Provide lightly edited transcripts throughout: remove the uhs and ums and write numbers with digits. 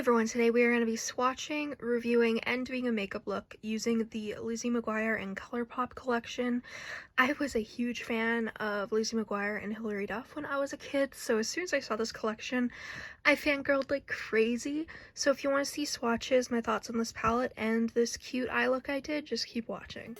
Everyone, today we are going to be swatching, reviewing, and doing a makeup look using the Lizzie McGuire and Colourpop collection. I was a huge fan of Lizzie McGuire and Hilary Duff when I was a kid, so as soon as I saw this collection, I fangirled like crazy. So if you want to see swatches, my thoughts on this palette, and this cute eye look I did, just keep watching.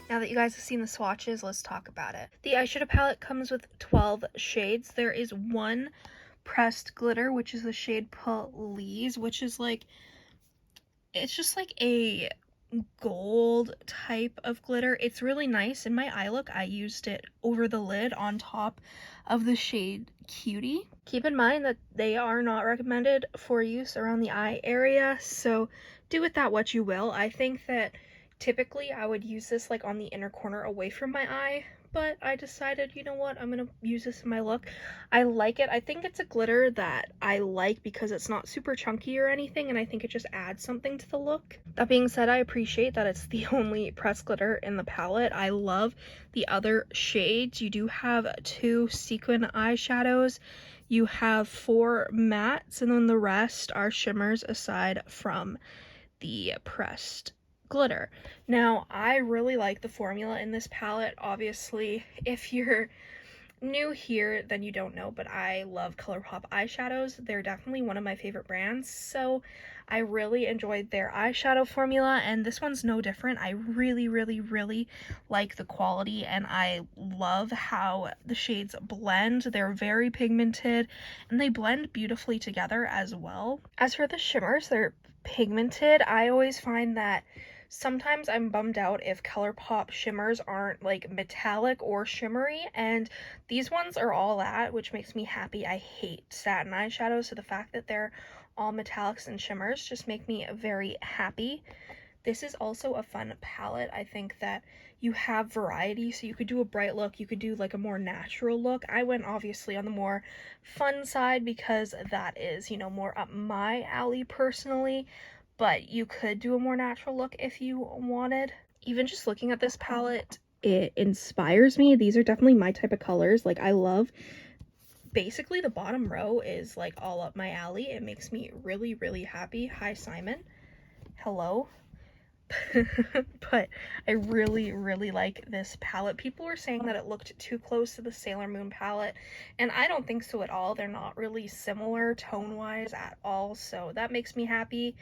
Now that you guys have seen the swatches, let's talk about it. The eyeshadow palette comes with 12 shades. There is one pressed glitter, which is the shade Please, which is like, it's just like a gold type of glitter. It's really nice. In my eye look, I used it over the lid on top of the shade Cutie. Keep in mind that they are not recommended for use around the eye area, so do with that what you will. I think that typically I would use this like on the inner corner away from my eye, but I decided, you know what, I'm gonna use this in my look. I like it. I think it's a glitter that I like because it's not super chunky or anything, and I think it just adds something to the look. That being said, I appreciate that it's the only pressed glitter in the palette. I love the other shades. You do have 2 sequin eyeshadows. You have 4 mattes, and then the rest are shimmers aside from the pressed glitter. Now, I really like the formula in this palette. Obviously, if you're new here, then you don't know, but I love Colourpop eyeshadows. They're definitely one of my favorite brands, so I really enjoyed their eyeshadow formula, and this one's no different. I really like the quality, and I love how the shades blend. They're very pigmented, and they blend beautifully together as well. As for the shimmers, they're pigmented. I always find that sometimes I'm bummed out if Colourpop shimmers aren't like metallic or shimmery, and these ones are all that, which makes me happy. I hate satin eyeshadows, so the fact that they're all metallics and shimmers just make me very happy. This is also a fun palette. I think that you have variety, so you could do a bright look, you could do like a more natural look. I went obviously on the more fun side because that is, you know, more up my alley personally, but you could do a more natural look if you wanted. Even just looking at this palette, it inspires me. These are definitely my type of colors. Like, I love, basically the bottom row is like all up my alley. It makes me really happy. Hi, Simon. Hello. But I really like this palette. People were saying that it looked too close to the Sailor Moon palette, and I don't think so at all. They're not really similar tone-wise at all, so that makes me happy.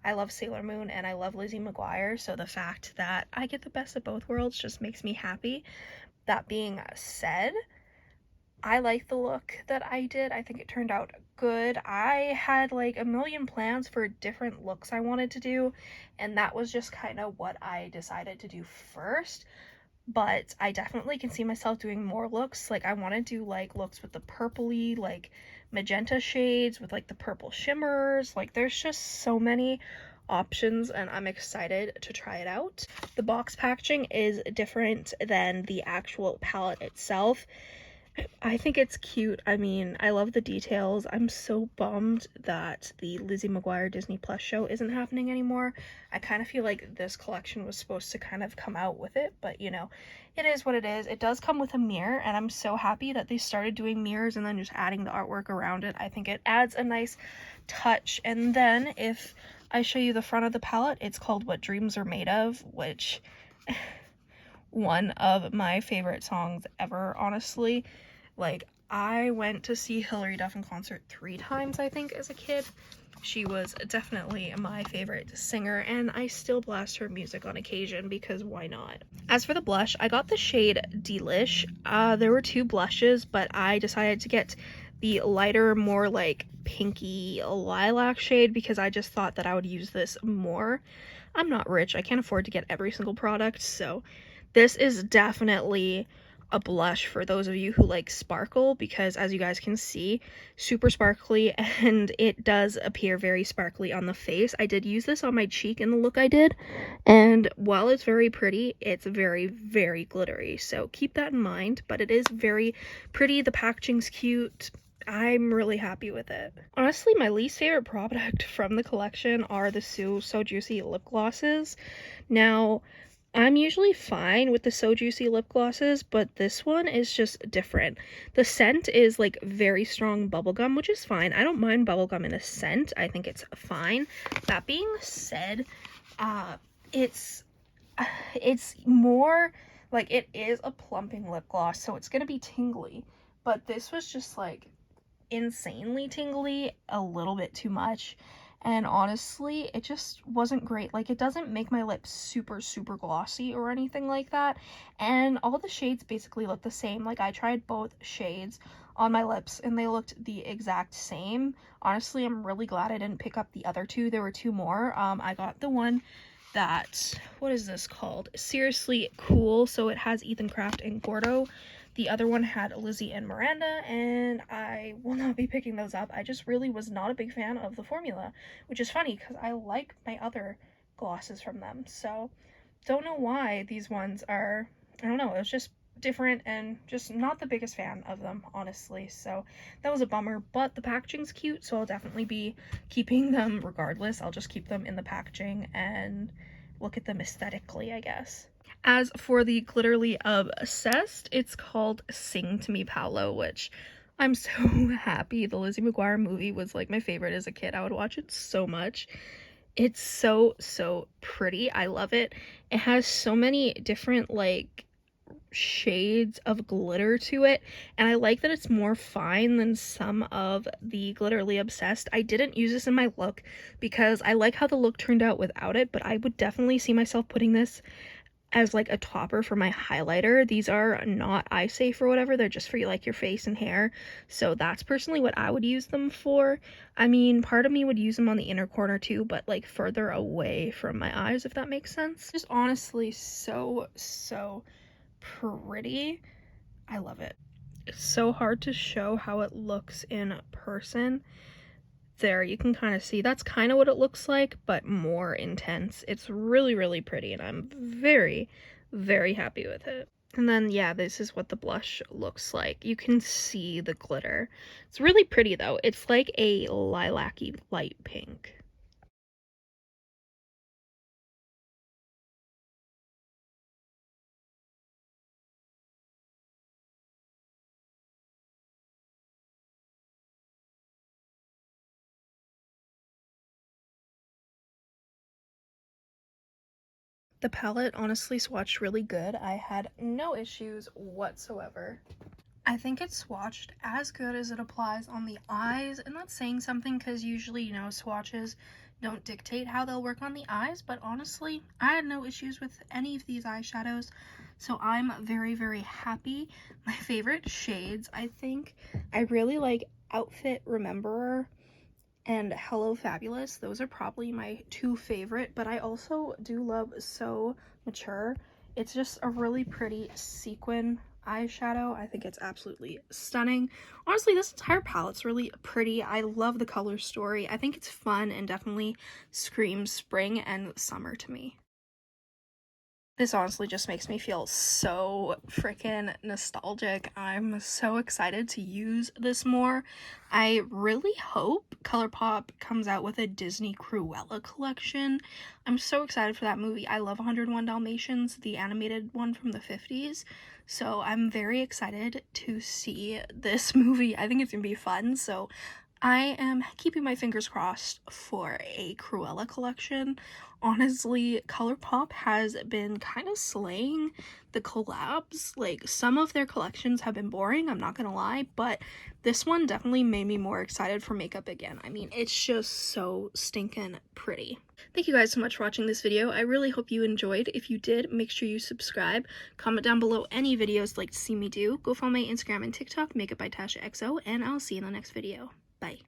I love Sailor Moon and I love Lizzie McGuire, so the fact that I get the best of both worlds just makes me happy. That being said, I like the look that I did. I think it turned out good. I had like a million plans for different looks I wanted to do, and that was just kind of what I decided to do first. But I definitely can see myself doing more looks. Like, I want to do like looks with the purpley, like magenta shades with like the purple shimmers. Like, there's just so many options, and I'm excited to try it out. The box packaging is different than the actual palette itself. I think it's cute. I mean, I love the details. I'm so bummed that the Lizzie McGuire Disney Plus show isn't happening anymore. I kind of feel like this collection was supposed to kind of come out with it, but you know, it is what it is. It does come with a mirror, and I'm so happy that they started doing mirrors and then just adding the artwork around it. I think it adds a nice touch. And then if I show you the front of the palette, it's called What Dreams Are Made Of, which one of my favorite songs ever, honestly. Like, I went to see Hilary Duff in concert 3 times, I think, as a kid. She was definitely my favorite singer, and I still blast her music on occasion because why not? As for the blush, I got the shade Delish. There were 2 blushes, but I decided to get the lighter, more like pinky lilac shade because I just thought that I would use this more. I'm not rich. I can't afford to get every single product, so this is definitely a blush for those of you who like sparkle, because as you guys can see, super sparkly, and it does appear very sparkly on the face. I did use this on my cheek in the look I did, and while it's very pretty, it's very, very glittery, so keep that in mind. But it is very pretty. The packaging's cute. I'm really happy with it. Honestly, my least favorite product from the collection are the So Juicy lip glosses. Now, I'm usually fine with the So Juicy lip glosses, but this one is just different. The scent is like very strong bubblegum, which is fine. I don't mind bubblegum in a scent. I think it's fine. That being said, it's more like, it is a plumping lip gloss, so it's gonna be tingly, but this was just like insanely tingly, a little bit too much. And honestly, it just wasn't great. Like, it doesn't make my lips super, super glossy or anything like that. And all the shades basically look the same. Like, I tried both shades on my lips and they looked the exact same. Honestly, I'm really glad I didn't pick up the other 2. There were 2 more. I got the one that, what is this called? Seriously Cool. So it has Ethan Kraft and Gordo. The other one had Lizzie and Miranda, and I will not be picking those up. I just really was not a big fan of the formula, which is funny because I like my other glosses from them. So don't know why these ones are, I don't know, it was just different and just not the biggest fan of them, honestly. So that was a bummer, but the packaging's cute, so I'll definitely be keeping them regardless. I'll just keep them in the packaging and look at them aesthetically, I guess. As for the Glitterly Obsessed, it's called Sing to Me Paolo, which I'm so happy. The Lizzie McGuire movie was like my favorite as a kid. I would watch it so much. It's so, so pretty. I love it. It has so many different like shades of glitter to it, and I like that it's more fine than some of the Glitterly Obsessed. I didn't use this in my look because I like how the look turned out without it, but I would definitely see myself putting this as like a topper for my highlighter. These are not eye safe or whatever, they're just for like your face and hair, so that's personally what I would use them for. I mean, part of me would use them on the inner corner too, but like further away from my eyes, if that makes sense. Just honestly so pretty. I love it. It's so hard to show how it looks in person. There, you can kind of see that's kind of what it looks like, but more intense. It's really, really pretty, and I'm very, very happy with it. And then, yeah, this is what the blush looks like. You can see the glitter. It's really pretty, though. It's like a lilac-y light pink. The palette honestly swatched really good. I had no issues whatsoever. I think it swatched as good as it applies on the eyes, and that's saying something because usually, you know, swatches don't dictate how they'll work on the eyes, but honestly, I had no issues with any of these eyeshadows, so I'm very, very happy. My favorite shades, I think, I really like Outfit Rememberer and Hello Fabulous. Those are probably my 2 favorite, but I also do love So Mature. It's just a really pretty sequin eyeshadow. I think it's absolutely stunning. Honestly, this entire palette's really pretty. I love the color story. I think it's fun and definitely screams spring and summer to me. This honestly just makes me feel so freaking nostalgic. I'm so excited to use this more. I really hope Colourpop comes out with a Disney Cruella collection. I'm so excited for that movie. I love 101 Dalmatians, the animated one from the 50s. So I'm very excited to see this movie. I think it's gonna be fun. So I am keeping my fingers crossed for a Cruella collection. Honestly, Colourpop has been kind of slaying the collabs. Like, some of their collections have been boring, I'm not gonna lie, but this one definitely made me more excited for makeup again. I mean, it's just so stinking pretty. Thank you guys so much for watching this video. I really hope you enjoyed. If you did, make sure you subscribe. Comment down below any videos you'd like to see me do. Go follow my Instagram and TikTok, Makeup by Tasha XO, and I'll see you in the next video. Bye.